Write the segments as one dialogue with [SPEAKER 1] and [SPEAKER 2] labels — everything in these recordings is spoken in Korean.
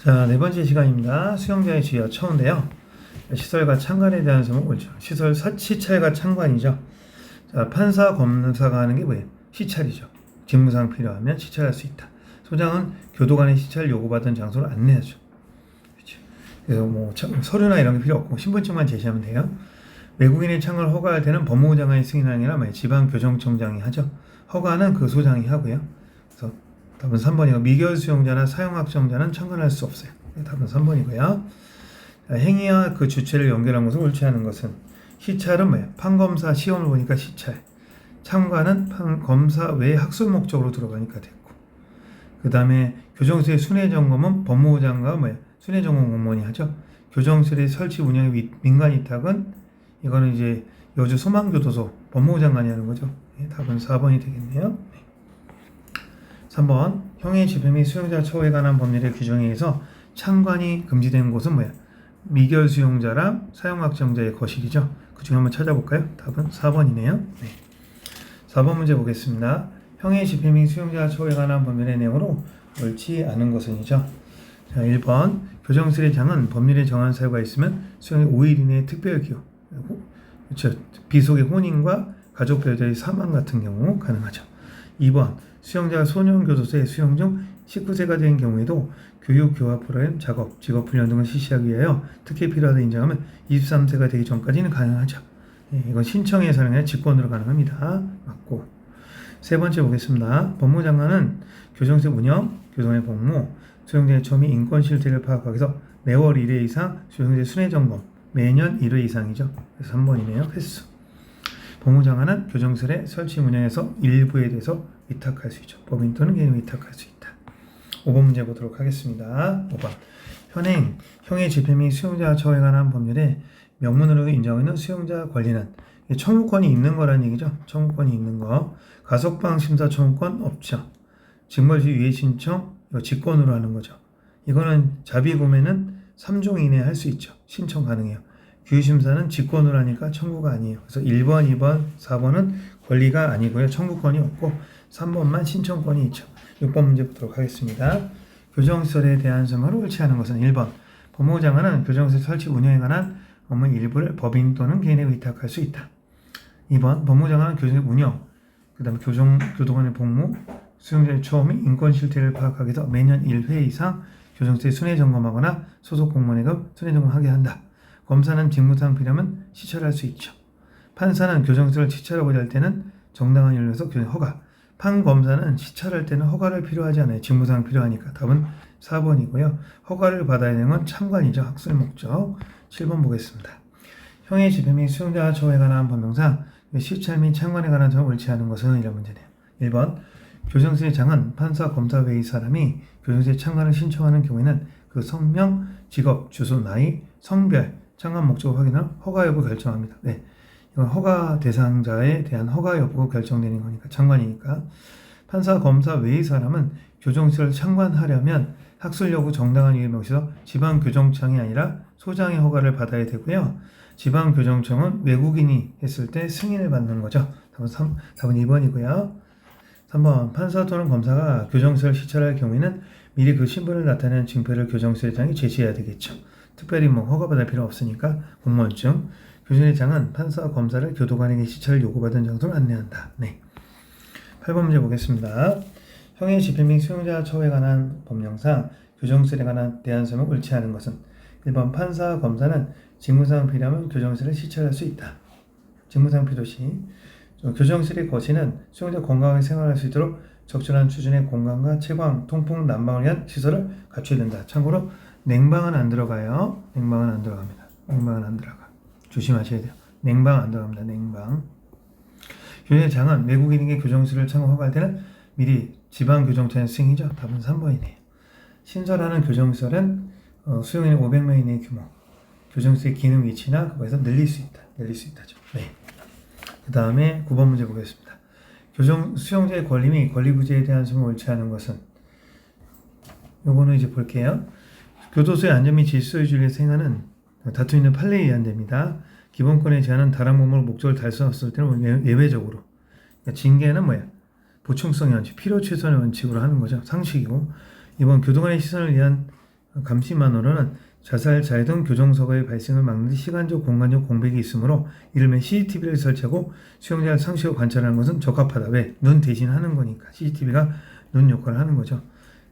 [SPEAKER 1] 자, 네 번째 시간입니다. 수영장의 주의와 처우인데요. 시설과 창관에 대한 설명 옳죠. 시찰과 창관이죠. 자, 판사, 검사가 하는 게 뭐예요? 시찰이죠. 직무상 필요하면 시찰할 수 있다. 소장은 교도관의 시찰 요구받은 장소를 안내하죠. 그렇죠. 그래서 뭐 서류나 이런 게 필요 없고 신분증만 제시하면 돼요. 외국인의 창을 허가할 때는 법무부 장관이 승인하는 게 아니라 지방교정청장이 하죠. 허가는 그 소장이 하고요. 그래서 답은 3번이고 미결 수용자나 사용학정자는 참관할 수 없어요. 답은 3번이고요. 행위와 그 주체를 연결한 것을 옳지 않은 것은 시찰은 뭐예요? 판검사 시험을 보니까 시찰. 참관은 판검사 외 학술 목적으로 들어가니까 됐고. 그 다음에 교정실의 순회점검은 법무부 장관과 뭐예요? 순회점검 공무원이 하죠. 교정실의 설치 운영의 민간 위탁은 이거는 이제 여주 소망교도소 법무부 장관이 하는 거죠. 답은 4번이 되겠네요. 3번 형의 집행 및 수용자 처우에 관한 법률의 규정에 의해서 참관이 금지된 곳은 뭐야? 미결 수용자랑 사용학정자의 거실이죠. 그 중에 한번 찾아볼까요? 답은 4번이네요. 네. 4번 문제 보겠습니다. 형의 집행 및 수용자 처우에 관한 법률의 내용으로 옳지 않은 것은이죠. 자, 1번 교정실의 장은 법률에 정한 사유가 있으면 수용의 5일 이내에 특별기호, 그렇죠. 비속의 혼인과 가족 배우자의 사망 같은 경우 가능하죠. 2번 수용자가 소년교도소에 수용 중 19세가 된 경우에도 교육, 교화 프로그램, 작업, 직업훈련 등을 실시하기 위하여 특히 필요하다 인정하면 23세가 되기 전까지는 가능하죠. 이건 신청에 사용해 직권으로 가능합니다. 맞고. 세 번째 보겠습니다. 법무부 장관은 교정실 운영, 교정의 복무, 수용자의 처우 및 인권 실태를 파악하기 위해서 매월 1회 이상 수용자의 순회점검, 매년 1회 이상이죠. 그래서 3번이네요. 횟수. 법무부 장관은 교정실의 설치 운영에서 일부에 대해서 위탁할 수 있죠. 법인 또는 개인이 위탁할 수 있다. 5번 문제 보도록 하겠습니다. 5번 현행 형의 집행 및 수용자 처우에 관한 법률에 명문으로 인정하는 수용자 권리는 청구권이 있는 거라는 얘기죠. 청구권이 있는 거. 가석방 심사 청구권 없죠. 징벌시 유예 신청 직권으로 하는 거죠. 이거는 자비구매는 3종 이내에 할 수 있죠. 신청 가능해요. 규유심사는 직권으로 하니까 청구가 아니에요. 그래서 1번, 2번, 4번은 권리가 아니고요. 청구권이 없고 3번만 신청권이 있죠. 6번 문제 보도록 하겠습니다. 교정시설에 대한 설명을 옳지 않은 것은 1번 법무부 장관은 교정시설 설치 운영에 관한 업무 일부를 법인 또는 개인에 위탁할 수 있다. 2번 법무부 장관은 교정시설 운영, 그 다음에 교도관의 복무, 수용자의 처우 및 인권 실태를 파악하기 위해서 매년 1회 이상 교정시설 순회 점검하거나 소속 공무원에게 순회 점검하게 한다. 검사는 직무상 필요하면 시찰할 수 있죠. 판사는 교정시설을 시찰하고자 할 때는 정당한 이유로 해서 허가. 판검사는 시찰할 때는 허가를 필요하지 않아요. 직무상 필요하니까. 답은 4번이고요. 허가를 받아야 되는 건 참관이죠. 학술 목적. 7번 보겠습니다. 형의 집행 및 수용자 처우에 관한 법령상 시찰 및 참관에 관한 점을 옳지 않은 것은 이런 문제네요. 1번 교정실의 장은 판사, 검사 외의 사람이 교정실에 참관을 신청하는 경우에는 그 성명, 직업, 주소, 나이, 성별, 참관 목적을 확인하여 허가 여부 결정합니다. 네. 이건 허가 대상자에 대한 허가 여부가 결정되는 거니까 참관이니까. 판사, 검사 외의 사람은 교정실을 참관하려면 학술 여부 정당한 이유에 모셔서 지방교정청이 아니라 소장의 허가를 받아야 되고요. 지방교정청은 외국인이 했을 때 승인을 받는 거죠. 답은 2번이고요. 3번 판사 또는 검사가 교정실을 시찰할 경우에는 미리 그 신분을 나타내는 증표를 교정실장이 제시해야 되겠죠. 특별히 허가받을 필요 없으니까 공무원증. 교정실장은 판사, 검사를 교도관에게 시찰을 요구받은 장소를 안내한다. 네. 8번 문제 보겠습니다. 형의 집행 및 수용자 처우에 관한 법령상 교정실에 대한 설명 옳지 않은 것은 1번 판사, 검사는 직무상 필요하면 교정실을 시찰할 수 있다. 직무상 필요시. 교정실의 거실은 수용자 건강하게 생활할 수 있도록 적절한 수준의 공간과 채광, 통풍, 난방을 위한 시설을 갖춰야 된다. 참고로 냉방은 안 들어가요. 냉방은 안 들어갑니다. 냉방은 안 들어가. 조심하셔야 돼요. 냉방 안 들어갑니다. 냉방. 교정실장은 외국인에게 교정실을 허가할 때는 미리 지방교정청의 승인이죠. 답은 3번이네요. 신설하는 교정시설은 수용인의 500명 이내의 규모, 교정실의 기능 위치나 그거에서 늘릴 수 있다. 늘릴 수 있다죠. 네. 그 다음에 9번 문제 보겠습니다. 수용자의 권리 및 권리부재에 대한 설명 옳지 않은 것은 요거는 이제 볼게요. 교도소의 안전 및 질서의 준리에 행하는 다투 있는 판례에 의한 됩니다. 기본권의 제한은 다른 법무로 목적을 달성했을 때는 예외적으로. 그러니까 징계는 뭐야? 보충성의 원칙, 필요 최소한의 원칙으로 하는 거죠. 상식이고. 이번 교도관의 시선을 위한 감시만으로는 자살, 자해 등 교정사고의 발생을 막는 데 시간적, 공간적 공백이 있으므로 이름에 CCTV를 설치하고 수용자를 상시로 관찰하는 것은 적합하다. 왜? 눈 대신 하는 거니까. CCTV가 눈 역할을 하는 거죠.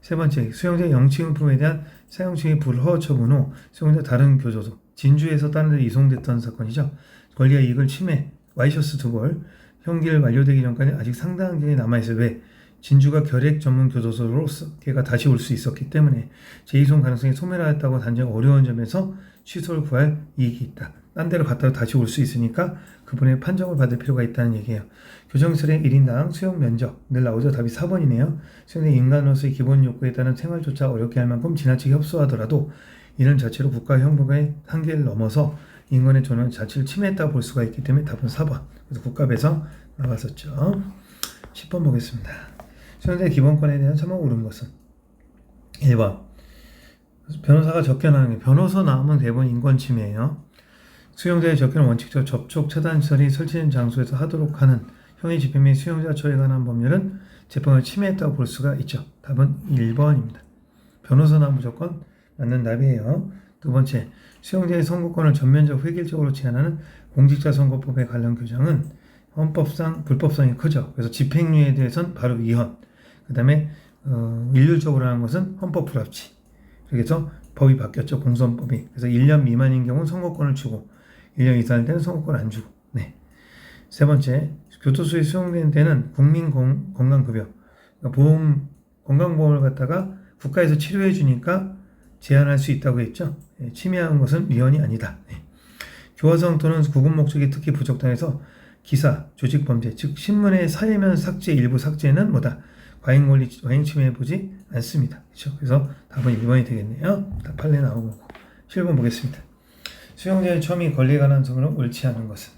[SPEAKER 1] 세 번째, 수용자의 영치금품에 대한 사용층의 불허 처분 후 수용자 다른 교도소, 진주에서 다른 데 이송됐던 사건이죠. 권리와 이익을 침해, 와이셔츠 2벌, 형기를 만료되기 전까지 아직 상당한 기간이 남아있어요. 왜? 진주가 결핵 전문 교도소로서 걔가 다시 올 수 있었기 때문에 재이송 가능성이 소멸하였다고 단정 어려운 점에서 취소를 구할 이익이 있다. 딴 데로 갔다가 다시 올 수 있으니까 그분의 판정을 받을 필요가 있다는 얘기예요. 교정설의 1인당 수용 면적 늘 나오죠. 답이 4번이네요. 수용의 인간으로서의 기본 욕구에 따른 생활조차 어렵게 할 만큼 지나치게 협소하더라도 이런 자체로 국가 형법의 한계를 넘어서 인간의 존엄 자체를 침해했다고 볼 수가 있기 때문에 답은 4번. 그래서 국가배상 나왔었죠. 10번 보겠습니다. 수용자의 기본권에 대한 처음 옳은 것은 1번. 변호사가 접견하는 게 변호사 나오면 대부분 인권 침해예요. 수용자의 접견은 원칙적 접촉 차단 시설이 설치된 장소에서 하도록 하는 형의 집행 및 수용자 처에 관한 법률은 재판을 침해했다고 볼 수가 있죠. 답은 1번입니다. 변호사나 무조건 맞는 답이에요. 두 번째, 수용자의 선거권을 전면적 획일적으로 제한하는 공직자선거법의 관련 규정은 헌법상 불법성이 크죠. 그래서 집행유예에 대해서는 바로 위헌. 그 다음에 일률적으로 하는 것은 헌법 불합치. 그래서 법이 바뀌었죠. 공선법이. 그래서 1년 미만인 경우는 선거권을 주고 1년 이상일 때는 선거권 안 주고. 네. 세 번째, 교도소에 수용된 데는 국민건강급여, 그러니까 건강보험을 갖다가 국가에서 치료해 주니까 제한할 수 있다고 했죠. 네. 침해한 것은 위헌이 아니다. 네. 교화성 또는 구분 목적이 특히 부적당해서 기사, 조직범죄, 즉 신문의 사회면 삭제, 일부 삭제는 뭐다? 과잉권리, 과잉침해해보지 않습니다. 그렇죠? 그래서 답은 1번이 되겠네요. 답 판례 나온 거고. 7번 보겠습니다. 수용자의 처음이 권리에 관한 성으로 옳지 않은 것은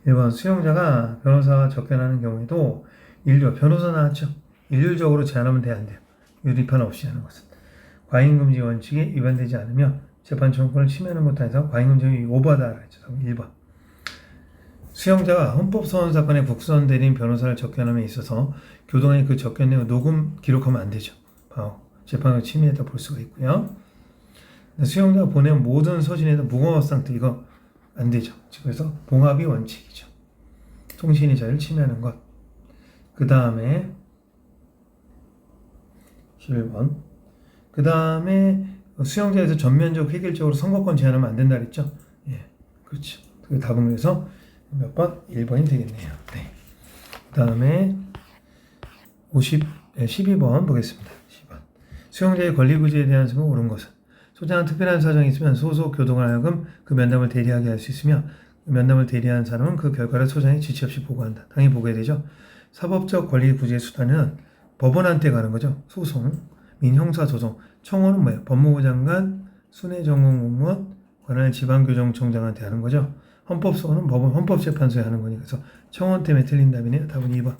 [SPEAKER 1] 1번, 수용자가 변호사와 접견하는 경우에도 변호사 나왔죠? 일률적으로 제한하면 돼, 안 돼요? 유리판 없이 하는 것은 과잉금지 원칙에 위반되지 않으며 재판 청구권을 침해하는 것도 아니라 과잉금지가 오버하다 그랬죠. 1번. 수용자가 헌법소원 사건의 국선 대리인 변호사를 접견함에 있어서 교도관이 그 접견 내용 녹음 기록하면 안 되죠. 재판을 침해했다 볼 수가 있고요. 수용자가 보낸 모든 서신에도 무공화 상태 이거 안 되죠. 그래서 봉합이 원칙이죠. 통신의 자유를 침해하는 것. 그 다음에 7번. 그 다음에 수용자에서 전면적 획일적으로 선거권 제한하면 안 된다 그랬죠. 예, 그렇죠. 그 답은 그래서 몇 번? 1번이 되겠네요. 네. 그 다음에 12번 보겠습니다. 10번. 수용자의 권리구제에 대한 점은 옳은 것은 소장한 특별한 사정이 있으면 소속 교도관 하여금 그 면담을 대리하게 할 수 있으며 그 면담을 대리한 사람은 그 결과를 소장에 지체 없이 보고한다. 당연히 보고해야 되죠. 사법적 권리구제 수단은 법원한테 가는 거죠. 소송, 민형사소송. 청원은 뭐예요? 법무부 장관, 순회전공공무원, 관할 지방교정청장한테 하는 거죠. 헌법소원은 법원 헌법재판소에 하는 거니까. 그래서 청원 때문에 틀린 답이네요. 답은 2번.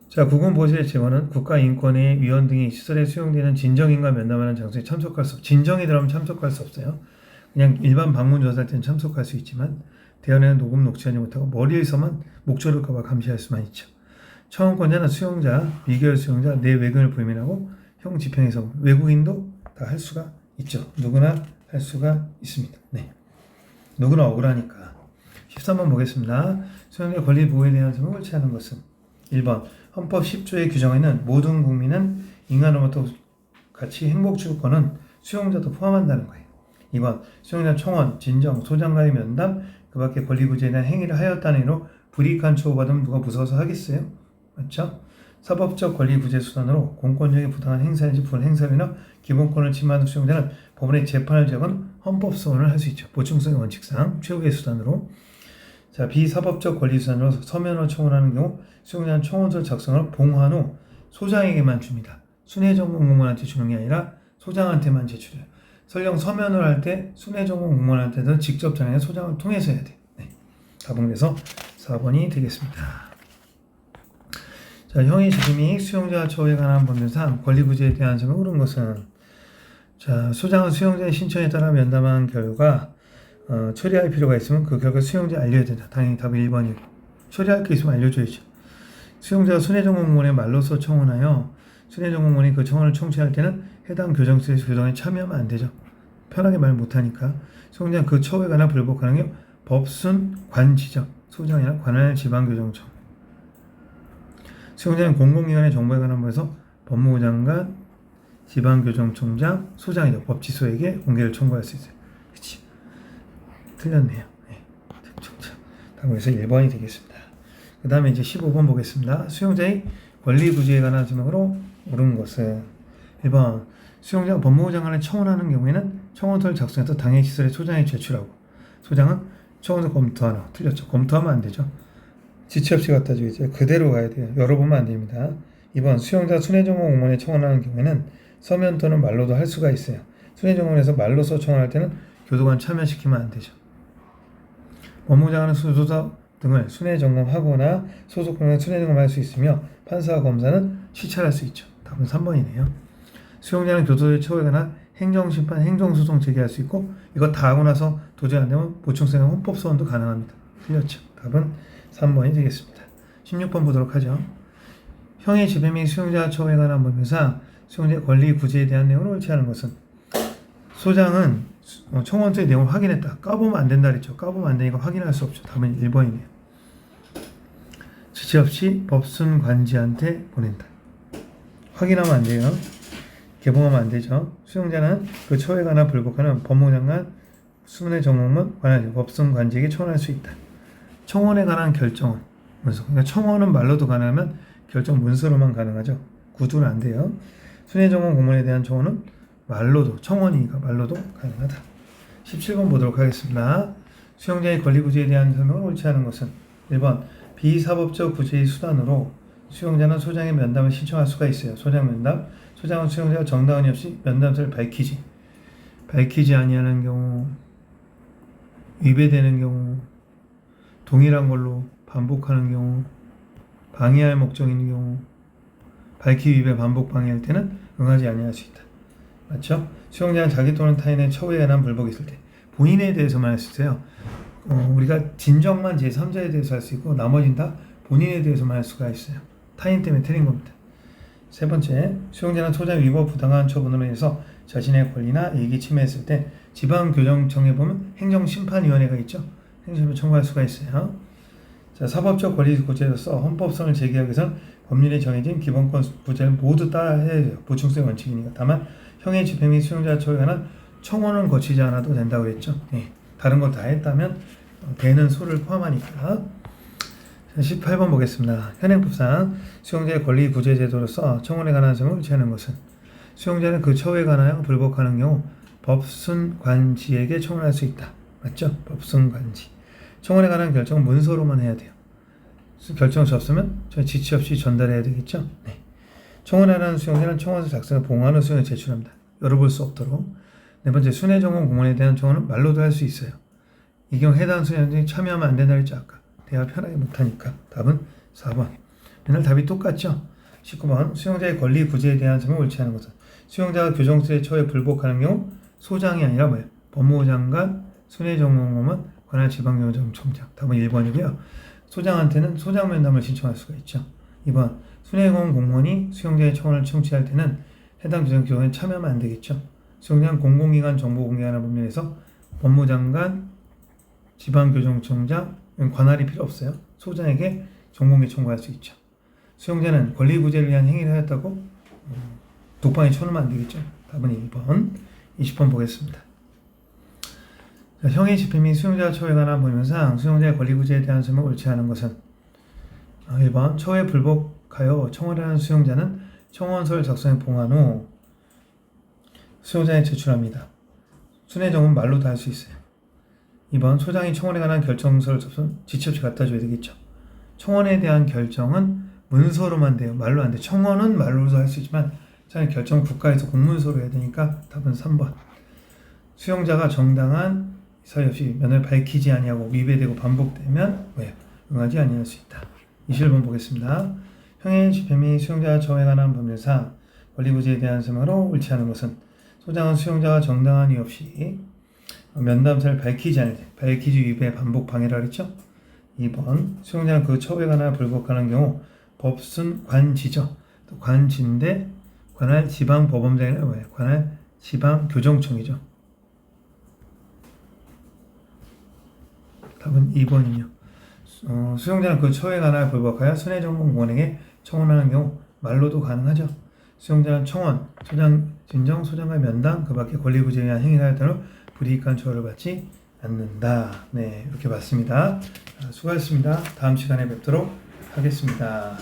[SPEAKER 1] 자, 국군보시의 재원은 국가인권의 위원 등이 시설에 수용되는 진정인과 면담하는 장소에 참석할 수 없어요. 진정이 들어가면 참석할 수 없어요. 그냥 일반 방문 조사할 때는 참석할 수 있지만 대원에는 녹음 녹취하지 못하고 머리에서만 목조를까봐 감시할 수만 있죠. 청원권자는 수용자, 미결 수용자, 내 외근을 불민하고 형 집행에서 외국인도 다 할 수가 있죠. 누구나 할 수가 있습니다. 네. 누구나 억울하니까. 13번 보겠습니다. 수용자 권리 보호에 대한 점을 옳지 않은 것은 1번. 헌법 10조의 규정에는 모든 국민은 인간으로부터 같이 행복 주권은 수용자도 포함한다는 거예요. 2번. 수용자 청원, 진정, 소장과의 면담, 그 밖에 권리구제에 대한 행위를 하였다는 의미로 불이익한 처우받으면 누가 무서워서 하겠어요? 맞죠? 사법적 권리구제 수단으로 공권력의 부당한 행사인지 불행사이나 기본권을 침해하는 수용자는 법원의 재판을 제거하는 헌법소원을 할 수 있죠. 보충성의 원칙상 최후의 수단으로. 자, 비사법적 권리 수단으로 서면을 청원하는 경우 수용자는 청원서 작성을 봉한 후 소장에게만 줍니다. 순회전공공무원한테 주는 게 아니라 소장한테만 제출해요. 설령 서면을 할 때 순회전공공무원한테는 직접 전화해 소장을 통해서 해야 돼요. 네. 답은 그래서 4번이 되겠습니다. 자, 형의 지금이 수용자 처우에 관한 법률상 권리구제에 대한 점을 옳은 것은 자, 소장은 수용자의 신청에 따라 면담한 결과 처리할 필요가 있으면 그 결과 수용자에 알려야 된다. 당연히 답은 1번이고 처리할 게 있으면 알려줘야죠. 수용자가 순회전공무원에 말로써 청원하여 순회정공무원이 그 청원을 청취할 때는 해당 교정처에서 교정에 참여하면 안 되죠. 편하게 말 못하니까. 수용자는 그 처우에 관한 불복하는 게 법순 관지죠. 소장이나 관할 지방교정청. 수용자는 공공기관의 정보에 관한 법에서 법무부 장관, 지방교정청장, 소장이죠. 법치소에게 공개를 청구할 수 있어요. 그치? 틀렸네요. 네. 그래서 1번이 되겠습니다. 그 다음에 이제 15번 보겠습니다. 수용자의 권리구제에 관한 설명으로 옳은 것은 1번 수용자가 법무부 장관을 청원하는 경우에는 청원서를 작성해서 당해시설의 소장에 제출하고 소장은 청원서 검토하나. 틀렸죠. 검토하면 안 되죠. 지체 없이 갖다 주겠죠. 그대로 가야 돼요. 열어보면 안 됩니다. 2번 수용자 순회정공 공무원에 청원하는 경우에는 서면 또는 말로도 할 수가 있어요. 순회정공에서 말로써 청원할 때는 교도관 참여시키면 안 되죠. 법무부 장관은 수조사 등을 순회점검하거나 소속공무원 순회점검할 수 있으며 판사와 검사는 시찰할 수 있죠. 답은 3번이네요. 수용자는 교도소의 처우에 관한 행정심판, 행정소송 제기할 수 있고 이거 다 하고 나서 도저히 안 되면 보충성의 헌법소원도 가능합니다. 틀렸죠. 답은 3번이 되겠습니다. 16번 보도록 하죠. 형의 지배 및 수용자 처우에 관한 법률상 수용자의 권리 구제에 대한 내용을 옳지 않은 것은 소장은 청원서의 내용을 확인했다. 까보면 안 된다 그랬죠. 까보면 안 되니까 확인할 수 없죠. 답은 1번이네요. 지체 없이 법순 관지한테 보낸다. 확인하면 안 돼요. 개봉하면 안 되죠. 수용자는 그 처우에 관한 불복하는 법무부 장관 순회정공문 관할 법순 관지에게 청원할 수 있다. 청원에 관한 결정은 문서. 그러니까 청원은 말로도 가능하면 결정 문서로만 가능하죠. 구두는 안 돼요. 순회정공 공문에 대한 청원은 말로도, 청원이니까 말로도 가능하다. 17번 보도록 하겠습니다. 수용자의 권리 구제에 대한 설명을 옳지 않은 것은 1번 비사법적 구제의 수단으로 수용자는 소장의 면담을 신청할 수가 있어요. 소장 면담. 소장은 수용자가 정당한 없이 면담서를 밝히지 아니하는 경우, 위배되는 경우, 동일한 걸로 반복하는 경우, 방해할 목적인 경우, 밝히 위배 반복 방해할 때는 응하지 아니할 수 있다. 맞죠? 수용자는 자기 또는 타인의 처우에 관한 불복이 있을 때 본인에 대해서만 할 수 있어요. 우리가 진정만 제3자에 대해서 할 수 있고 나머지는 다 본인에 대해서만 할 수가 있어요. 타인 때문에 틀린 겁니다. 세 번째, 수용자는 소장 위법 부당한 처분으로 인해서 자신의 권리나 이익이 침해했을 때 지방교정청에 보면 행정심판위원회가 있죠. 행정심판 청구할 수가 있어요. 자, 사법적 권리 구제로서 헌법성을 제기하기 위해서는 법률에 정해진 기본권 부제를 모두 따라야 해요. 보충성의 원칙이니까. 다만 형의 집행 및 수용자 처우에 관한 청원은 거치지 않아도 된다고 했죠. 네. 다른 거 다 했다면 되는 소를 포함하니까. 18번 보겠습니다. 현행법상 수용자의 권리 구제 제도로서 청원에 관한 점을 옳지 않은 것은 수용자는 그 처우에 관하여 불복하는 경우 법순관지에게 청원할 수 있다. 맞죠? 법순관지. 청원에 관한 결정은 문서로만 해야 돼요. 결정서 없으면 저희 지체 없이 전달해야 되겠죠? 네. 청원에 관한 수용자는 청원서 작성을 봉하는 수용에 제출합니다. 열어볼 수 없도록. 네 번째, 순회정공 공문에 대한 청원은 말로도 할 수 있어요. 이 경우 해당 수용자들이 참여하면 안 된다 했죠. 아까. 대화 편하게 못하니까. 답은 4번. 맨날 답이 똑같죠? 19번, 수용자의 권리 구제에 대한 점을 옳지 않은 것은 수용자가 교정서의 처우에 불복하는 경우 소장이 아니라 뭐예요? 법무부 장관, 순회정공무원, 관할 지방교정청장. 답은 1번이고요. 소장한테는 소장 면담을 신청할 수가 있죠. 2번, 순회공무원 공무원이 수용자의 청원을 청취할 때는 해당 교정에 참여하면 안 되겠죠. 수용자는 공공기관 정보 공개하는 법률에서 법무부 장관, 지방교정청장, 관할이 필요 없어요. 소장에게 정공개 청구할 수 있죠. 수용자는 권리 구제를 위한 행위를 하였다고 독방에 쳐놓으면 안 되겠죠. 답은 1번. 20번 보겠습니다. 자, 형의 집행 및 수용자 처우에 관한 법률상 수용자의 권리 구제에 대한 설명을 옳지 않은 것은 1번 처우에 불복하여 청원하는 수용자는 청원서를 작성해 봉한 후 수용자에 제출합니다. 순회정은 말로도 할 수 있어요. 2번 소장이 청원에 관한 결정서를 접수 지체 없이 갖다 줘야 되겠죠. 청원에 대한 결정은 문서로만 돼요. 말로 안 돼. 청원은 말로도 할 수 있지만 결정 국가에서 공문서로 해야 되니까 답은 3번. 수용자가 정당한 사유 없이 면을 밝히지 아니하고 위배되고 반복되면 왜 응하지 아니할 수 있다. 21번 보겠습니다. 형의 집행 및 수용자 처우에 관한 법률상 권리구제에 대한 설명으로 옳지 않은 것은 소장은 수용자가 정당한 이유 없이 면담사를 밝히지 않을 때 밝히지 위배 반복 방해라 그랬죠. 2번 수용자는 그 처우에 관하여 불복하는 경우 법순 관지죠. 또 관지인데 관할 지방법원장이 뭐예요? 관할 지방교정청이죠. 답은 2번이요. 수용자는 그 처에 관하여 불복하여 순회정보공원에게 청원하는 경우 말로도 가능하죠. 수용자는 청원, 진정, 소장과 면담, 그 밖에 권리부재에 의한 행위를 하였다로 불이익한 처벌을 받지 않는다. 네, 이렇게 봤습니다. 수고하셨습니다. 다음 시간에 뵙도록 하겠습니다.